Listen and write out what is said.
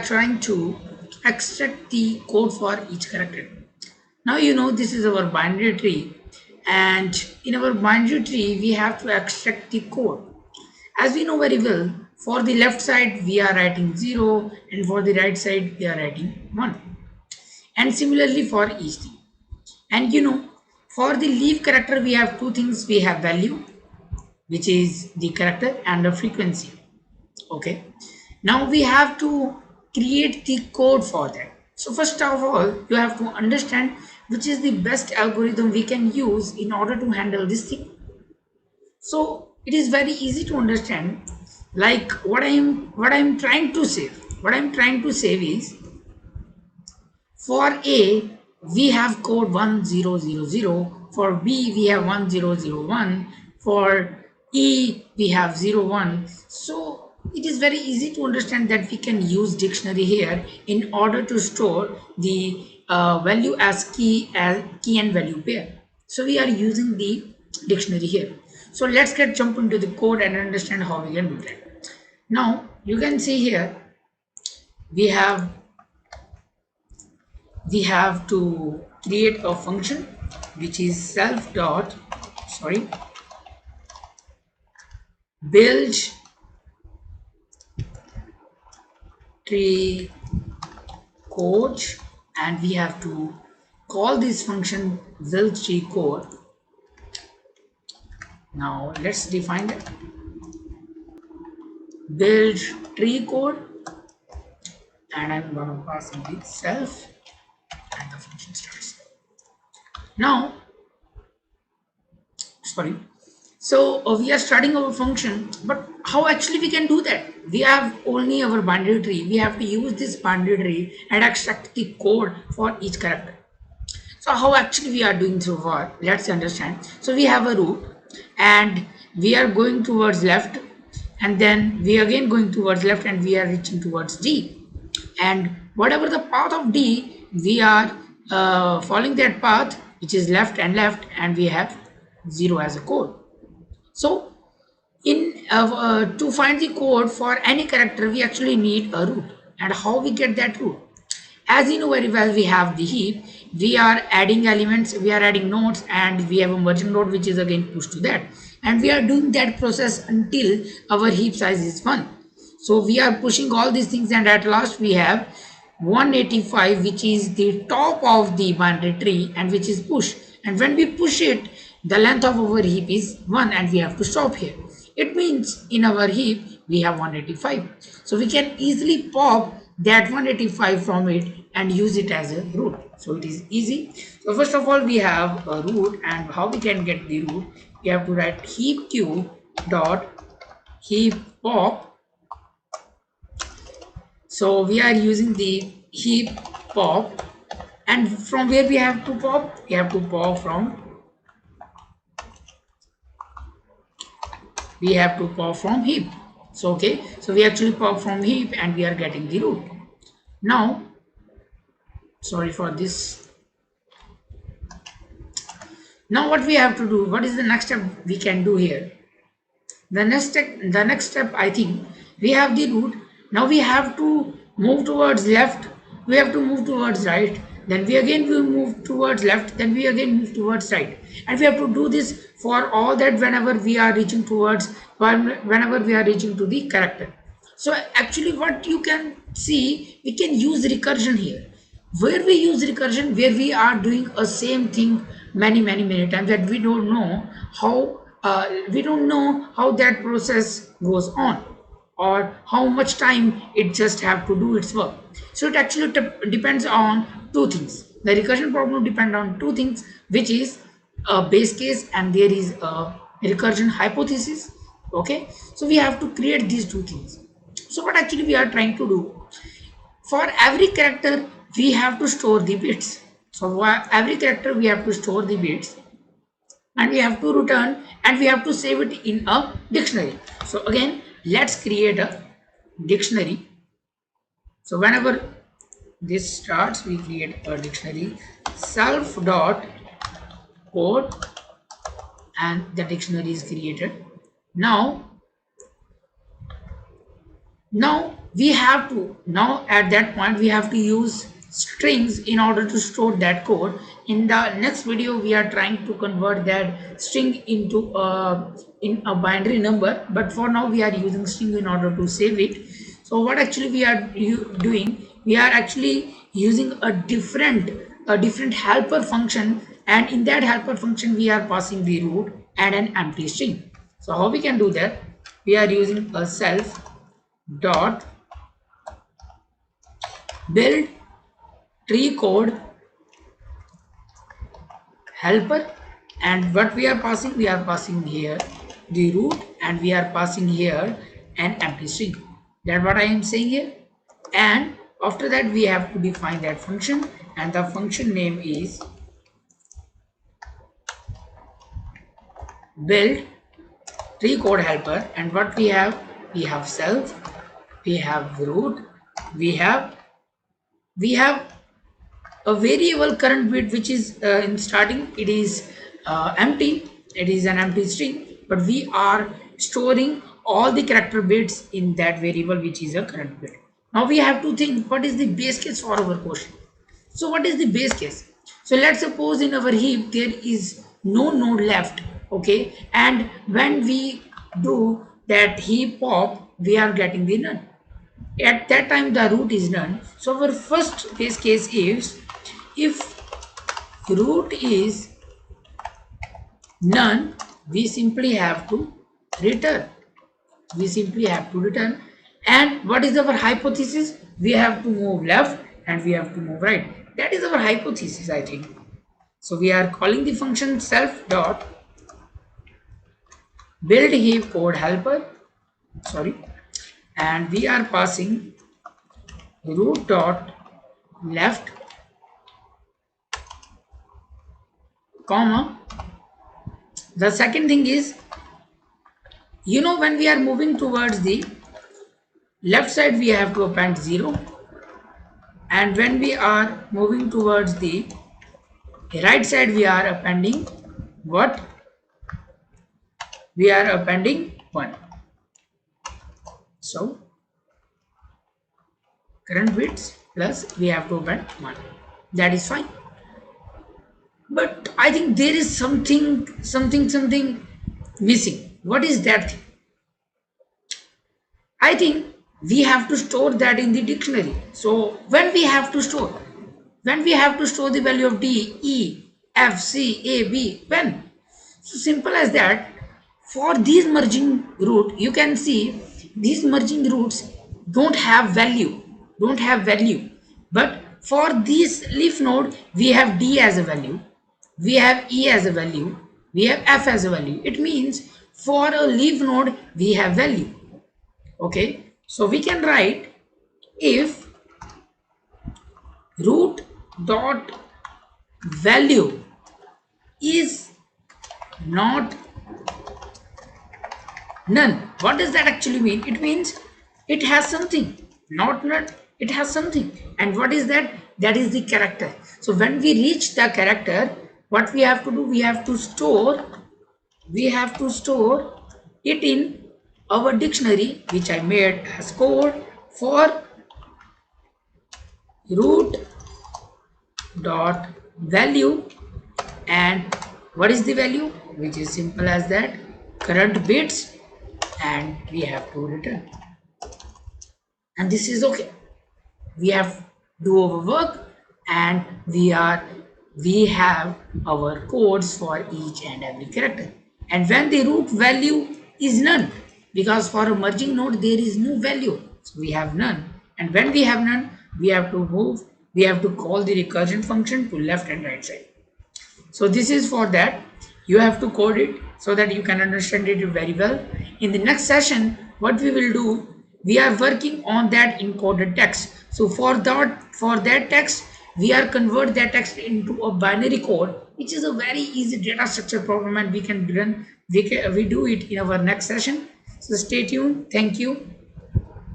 Trying to extract the code for each character. Now you know this is our binary tree, and in our binary tree we have to extract the code. As we know very well, for the left side we are writing 0 and for the right side we are writing 1, and similarly for each thing. And for the leaf character we have two things. We have value, which is the character, and the frequency. Okay, now we have to create the code for that. So first of all you have to understand which is the best algorithm we can use in order to handle this thing. So it is very easy to understand, like what I'm trying to save. What I'm trying to save is, for A we have code 1000, for B we have 1001, for E we have 01. So it is very easy to understand that we can use dictionary here in order to store the value as key and value pair. So we are using the dictionary here. So let's get jump into the code and understand how we can do that. Now you can see here we have to create a function which is self dot sorry build tree code, and we have to call this function build tree code. Now let's define it. Build tree code, and I'm gonna pass in the self, and the function starts. Now sorry, so we are starting our function, but how actually we can do that? We have only our binary tree. We have to use this binary tree and extract the code for each character. So how actually we are doing so far? Let's understand. So we have a root, and we are going towards left, and then we are again going towards left, and we are reaching towards D. And whatever the path of D, we are following that path, which is left and left, and we have 0 as a code. So in to find the code for any character we actually need a root. And how we get that root? As you know very well, we have the heap. We are adding elements, we are adding nodes, and we have a merging node which is again pushed to that, and we are doing that process until our heap size is 1. So we are pushing all these things, and at last we have 185, which is the top of the binary tree and which is pushed. And when we push it, the length of our heap is 1, and we have to stop here. It means in our heap we have 185. So we can easily pop that 185 from it and use it as a root. So it is easy. So first of all we have a root, and how we can get the root? We have to write heap q dot heap pop. So we are using the heap pop, and from where we have to pop? We have to pop from heap. So okay, so we actually pop from heap and we are getting the root. Now sorry for this. Now what we have to do? What is the next step we can do here? The next step I think, we have the root. Now we have to move towards left, we have to move towards right, then we again will move towards left, then we again move towards right, and we have to do this for all that whenever we are reaching towards, whenever we are reaching to the character. So actually what you can see, we can use recursion here. Where we use recursion? Where we are doing a same thing many times, that we don't know how that process goes on, or how much time it just have to do its work. So it actually depends on two things. The recursion problem depends on two things, which is a base case and there is a recursion hypothesis. Okay, so we have to create these two things. So what actually we are trying to do? For every character we have to store the bits. So for every character we have to store the bits, and we have to return, and we have to save it in a dictionary. So again let's create a dictionary. So whenever this starts, we create a dictionary, self dot code, and the dictionary is created. Now we have to now at that point we have to use strings in order to store that code. In the next video we are trying to convert that string into a binary number, but for now we are using string in order to save it. So what actually we are doing, we are actually using a different helper function, and in that helper function we are passing the root and an empty string. So how we can do that, we are using a self dot build tree code helper, and what we are passing here the root, and we are passing here an empty string. That what I am saying here. And after that we have to define that function, and the function name is build tree code helper. And what we have self, we have root, we have a variable current bit which is in starting it is empty, it is an empty string, but we are storing all the character bits in that variable which is a current bit. Now we have to think what is the base case for our question. So what is the base case? So let's suppose in our heap there is no node left, okay, and when we do that heap pop we are getting the none. At that time the root is none. So our first base case is, if root is none, we simply have to return. And what is our hypothesis? We have to move left and we have to move right. That is our hypothesis, I think. So we are calling the function self dot build heap code helper, and we are passing root dot left comma. The second thing is, when we are moving towards the left side we have to append 0, and when we are moving towards the right side we are appending what? We are appending 1. So current bits plus we have to append 1. That is fine. But I think there is something missing. What is that thing? I think we have to store that in the dictionary. So when we have to store the value of D, E, F, C, A, B, when? So simple as that. For these merging root, you can see these merging roots don't have value. But for this leaf node, we have D as a value, we have E as a value, we have F as a value. It means for a leaf node, we have value. Okay, so we can write if root dot value is not none. What does that actually mean? It means it has something, not none, it has something. And what is that? That is the character. So when we reach the character, what we have to do, we have to store it in our dictionary, which I made as code for root dot value. And what is the value? Which is simple as that, current bits, and we have to return. And this is okay. We have do our work, and we have our codes for each and every character. And when the root value is none, because for a merging node there is no value, so we have none. And when we have none, we have to call the recursion function to left and right side. So this is for that. You have to code it so that you can understand it very well. In the next session, what we will do, we are working on that encoded text. So for that text, we are convert that text into a binary code, which is a very easy data structure problem, and we do it in our next session. So stay tuned. Thank you.